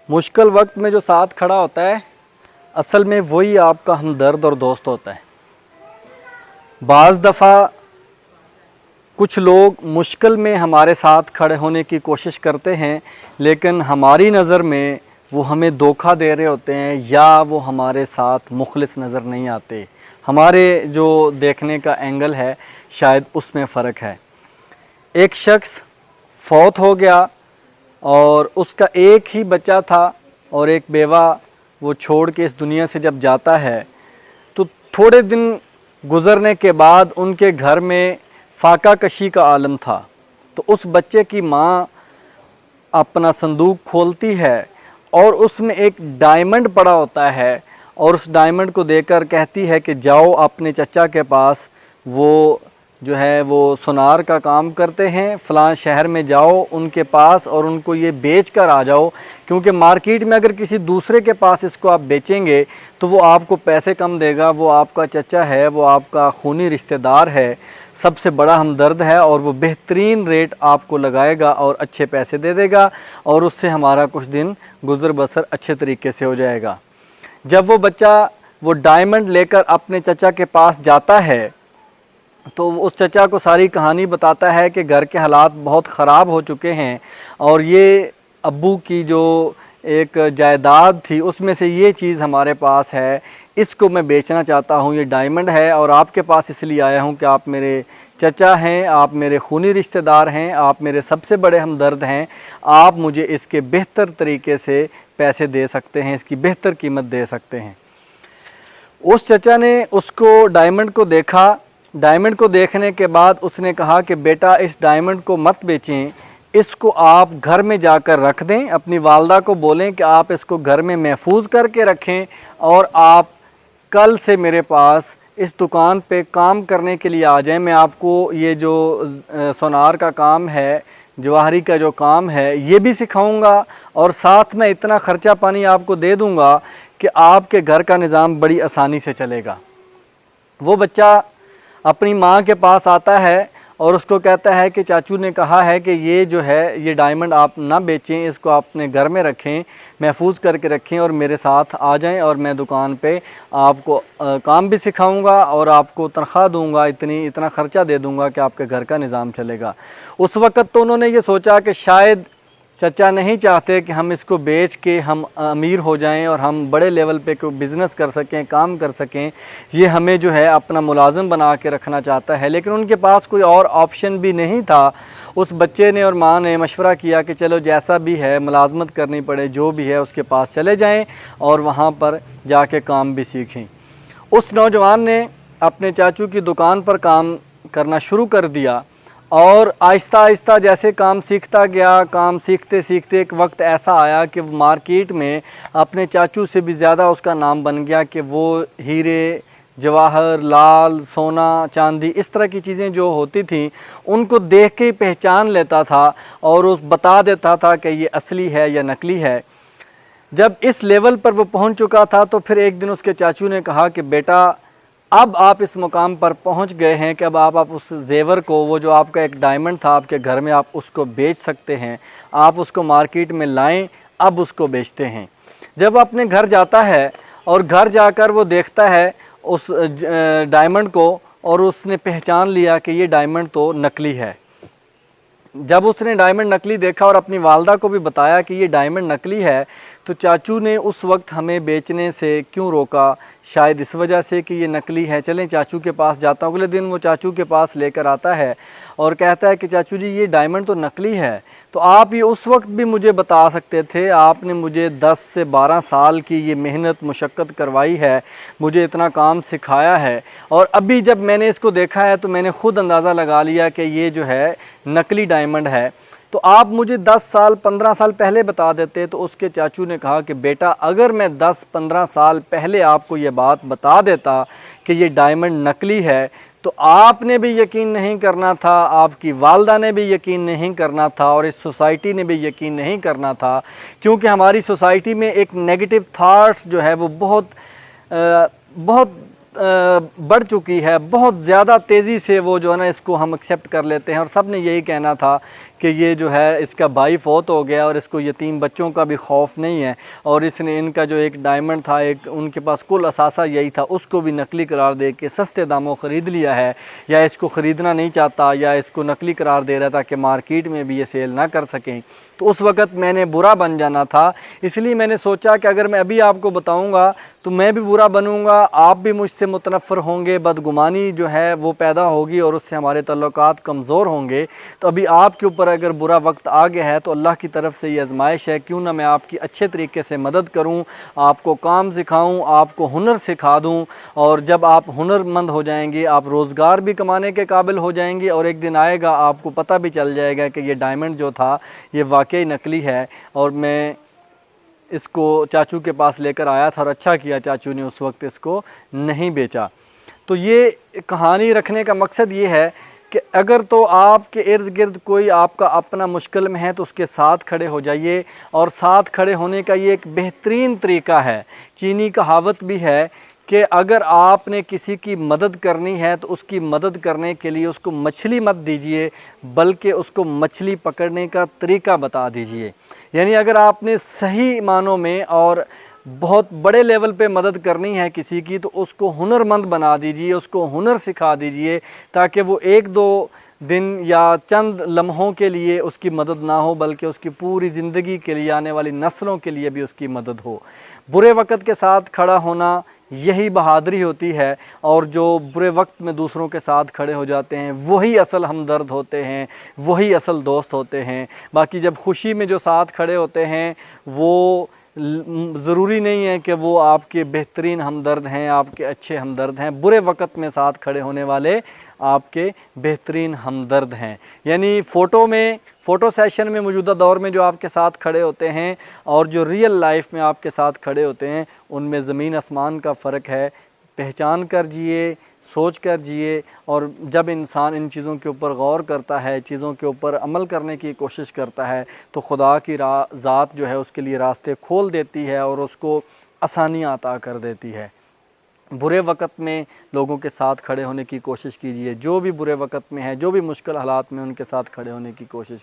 मुश्किल वक्त में जो साथ खड़ा होता है असल में वही आपका हमदर्द और दोस्त होता है। बाज़ दफ़ा कुछ लोग मुश्किल में हमारे साथ खड़े होने की कोशिश करते हैं, लेकिन हमारी नज़र में वो हमें धोखा दे रहे होते हैं या वो हमारे साथ मुखलिस नज़र नहीं आते। हमारे जो देखने का एंगल है शायद उसमें फ़र्क है। एक शख्स फौत हो गया और उसका एक ही बच्चा था और एक बेवा वो छोड़ के इस दुनिया से जब जाता है तो थोड़े दिन गुज़रने के बाद उनके घर में फाका कशी का आलम था। तो उस बच्चे की माँ अपना संदूक खोलती है और उसमें एक डायमंड पड़ा होता है और उस डायमंड को देकर कहती है कि जाओ अपने चचा के पास, वो जो है वो सुनार का काम करते हैं, फ़लाँ शहर में जाओ उनके पास और उनको ये बेच कर आ जाओ, क्योंकि मार्केट में अगर किसी दूसरे के पास इसको आप बेचेंगे तो वो आपको पैसे कम देगा। वो आपका चचा है, वो आपका खूनी रिश्तेदार है, सबसे बड़ा हमदर्द है और वो बेहतरीन रेट आपको लगाएगा और अच्छे पैसे दे देगा और उससे हमारा कुछ दिन गुज़र बसर अच्छे तरीके से हो जाएगा। जब वो बच्चा वो डायमंड लेकर अपने चचा के पास जाता है तो उस चचा को सारी कहानी बताता है कि घर के हालात बहुत ख़राब हो चुके हैं और ये अब्बू की जो एक जायदाद थी उसमें से ये चीज़ हमारे पास है, इसको मैं बेचना चाहता हूँ, ये डायमंड है और आपके पास इसलिए आया हूँ कि आप मेरे चचा हैं, आप मेरे खूनी रिश्तेदार हैं, आप मेरे सबसे बड़े हमदर्द हैं, आप मुझे इसके बेहतर तरीके से पैसे दे सकते हैं, इसकी बेहतर कीमत दे सकते हैं। उस चचा ने उसको डायमंड को देखा। डायमंड को देखने के बाद उसने कहा कि बेटा इस डायमंड को मत बेचें, इसको आप घर में जाकर रख दें, अपनी वालदा को बोलें कि आप इसको घर में महफूज करके रखें और आप कल से मेरे पास इस दुकान पे काम करने के लिए आ जाएं। मैं आपको ये जो सोनार का काम है, जवाहरी का जो काम है, ये भी सिखाऊंगा और साथ में इतना ख़र्चा पानी आपको दे दूंगा कि आपके घर का निज़ाम बड़ी आसानी से चलेगा। वो बच्चा अपनी माँ के पास आता है और उसको कहता है कि चाचू ने कहा है कि ये जो है ये डायमंड आप ना बेचें, इसको अपने घर में रखें, महफूज करके रखें और मेरे साथ आ जाएं और मैं दुकान पे आपको काम भी सिखाऊंगा और आपको तनख्वाह दूंगा, इतना ख़र्चा दे दूंगा कि आपके घर का निज़ाम चलेगा। उस वक़्त तो उन्होंने ये सोचा कि शायद चचा नहीं चाहते कि हम इसको बेच के हम अमीर हो जाएं और हम बड़े लेवल पे कोई बिज़नेस कर सकें, काम कर सकें, ये हमें जो है अपना मुलाजिम बना के रखना चाहता है। लेकिन उनके पास कोई और ऑप्शन भी नहीं था। उस बच्चे ने और माँ ने मशवरा किया कि चलो जैसा भी है मुलाजमत करनी पड़े, जो भी है उसके पास चले जाएँ और वहाँ पर जाके काम भी सीखें। उस नौजवान ने अपने चाचू की दुकान पर काम करना शुरू कर दिया और आहिस्ता आहिस्ता जैसे काम सीखता गया, काम सीखते सीखते एक वक्त ऐसा आया कि मार्केट में अपने चाचू से भी ज़्यादा उसका नाम बन गया कि वो हीरे, जवाहर, लाल, सोना, चांदी, इस तरह की चीज़ें जो होती थी उनको देख के पहचान लेता था और उस बता देता था कि ये असली है या नकली है। जब इस लेवल पर वो पहुंच चुका था तो फिर एक दिन उसके चाचू ने कहा कि बेटा अब आप इस मुकाम पर पहुंच गए हैं कि अब आप उस जेवर को, वो जो आपका एक डायमंड था आपके घर में, आप उसको बेच सकते हैं, आप उसको मार्केट में लाएं, अब उसको बेचते हैं। जब वो अपने घर जाता है और घर जाकर वो देखता है उस डायमंड को और उसने पहचान लिया कि ये डायमंड तो नकली है। जब उसने डायमंड नकली देखा और अपनी वालदा को भी बताया कि ये डायमंड नकली है तो चाचू ने उस वक्त हमें बेचने से क्यों रोका, शायद इस वजह से कि ये नकली है, चलें चाचू के पास जाता हूँ। अगले दिन वो चाचू के पास लेकर आता है और कहता है कि चाचू जी ये डायमंड तो नकली है, तो आप ये उस वक्त भी मुझे बता सकते थे, आपने मुझे 10 से 12 साल की ये मेहनत मुशक्क़त करवाई है, मुझे इतना काम सिखाया है और अभी जब मैंने इसको देखा है तो मैंने ख़ुद अंदाज़ा लगा लिया कि ये जो है नकली डायमंड है, तो आप मुझे 10 साल 15 साल पहले बता देते। तो उसके चाचू ने कहा कि बेटा अगर मैं 10-15 साल पहले आपको ये बात बता देता कि ये डायमंड नकली है तो आपने भी यकीन नहीं करना था, आपकी वालदा ने भी यकीन नहीं करना था और इस सोसाइटी ने भी यकीन नहीं करना था, क्योंकि हमारी सोसाइटी में एक नेगेटिव थाट्स जो है वो बहुत बढ़ चुकी है, बहुत ज़्यादा तेज़ी से वो जो है ना इसको हम एक्सेप्ट कर लेते हैं और सब ने यही कहना था कि ये जो है इसका भाई फौत हो गया और इसको यतीम बच्चों का भी खौफ नहीं है, और इसने इनका जो एक डायमंड था, एक उनके पास कुल असासा यही था, उसको भी नकली करार दे के सस्ते दामों ख़रीद लिया है, या इसको ख़रीदना नहीं चाहता या इसको नकली करार दे रहा था कि मार्केट में भी ये सेल ना कर सकें, तो उस वक़्त मैंने बुरा बन जाना था। इसलिए मैंने सोचा कि अगर मैं अभी आपको बताऊंगा तो मैं भी बुरा बनूंगा, आप भी मुझसे मुतनफ़र होंगे, बदगुमानी जो है वो पैदा होगी और उससे हमारे तल्लुकात कमज़ोर होंगे। तो अभी आपके ऊपर अगर बुरा वक्त आ गया है तो अल्लाह की तरफ से ये आजमाइश है, क्यों ना मैं आपकी अच्छे तरीके से मदद करूं, आपको काम सिखाऊं, आपको हुनर सिखा दूं, और जब आप हुनरमंद हो जाएंगे आप रोज़गार भी कमाने के काबिल हो जाएंगे, और एक दिन आएगा आपको पता भी चल जाएगा कि ये डायमंड जो था ये वाकई नकली है, और मैं इसको चाचू के पास लेकर आया था और अच्छा किया चाचू ने उस वक्त इसको नहीं बेचा। तो ये कहानी रखने का मकसद ये है कि अगर तो आपके इर्द गिर्द कोई आपका अपना मुश्किल में है तो उसके साथ खड़े हो जाइए, और साथ खड़े होने का ये एक बेहतरीन तरीका है। चीनी कहावत भी है कि अगर आपने किसी की मदद करनी है तो उसकी मदद करने के लिए उसको मछली मत दीजिए, बल्कि उसको मछली पकड़ने का तरीका बता दीजिए। यानी अगर आपने सही मानों में और बहुत बड़े लेवल पे मदद करनी है किसी की तो उसको हुनरमंद बना दीजिए, उसको हुनर सिखा दीजिए, ताकि वो एक दो दिन या चंद लम्हों के लिए उसकी मदद ना हो, बल्कि उसकी पूरी ज़िंदगी के लिए, आने वाली नस्लों के लिए भी उसकी मदद हो। बुरे वक़्त के साथ खड़ा होना यही बहादुरी होती है, और जो बुरे वक्त में दूसरों के साथ खड़े हो जाते हैं वही असल हमदर्द होते हैं, वही असल दोस्त होते हैं। बाकी जब खुशी में जो साथ खड़े होते हैं वो ज़रूरी नहीं है कि वो आपके बेहतरीन हमदर्द हैं, आपके अच्छे हमदर्द हैं। बुरे वक़्त में साथ खड़े होने वाले आपके बेहतरीन हमदर्द हैं। यानी फ़ोटो सेशन में मौजूदा दौर में जो आपके साथ खड़े होते हैं और जो रियल लाइफ में आपके साथ खड़े होते हैं, उनमें ज़मीन आसमान का फ़र्क है। पहचान कर जिए, सोच कर जिए, और जब इंसान इन चीज़ों के ऊपर गौर करता है, चीज़ों के ऊपर अमल करने की कोशिश करता है, तो खुदा की ज़ात जो है उसके लिए रास्ते खोल देती है और उसको आसानियाँ अता कर देती है। बुरे वक़्त में लोगों के साथ खड़े होने की कोशिश कीजिए, जो भी बुरे वक़्त में है, जो भी मुश्किल हालात में उनके साथ खड़े होने की कोशिश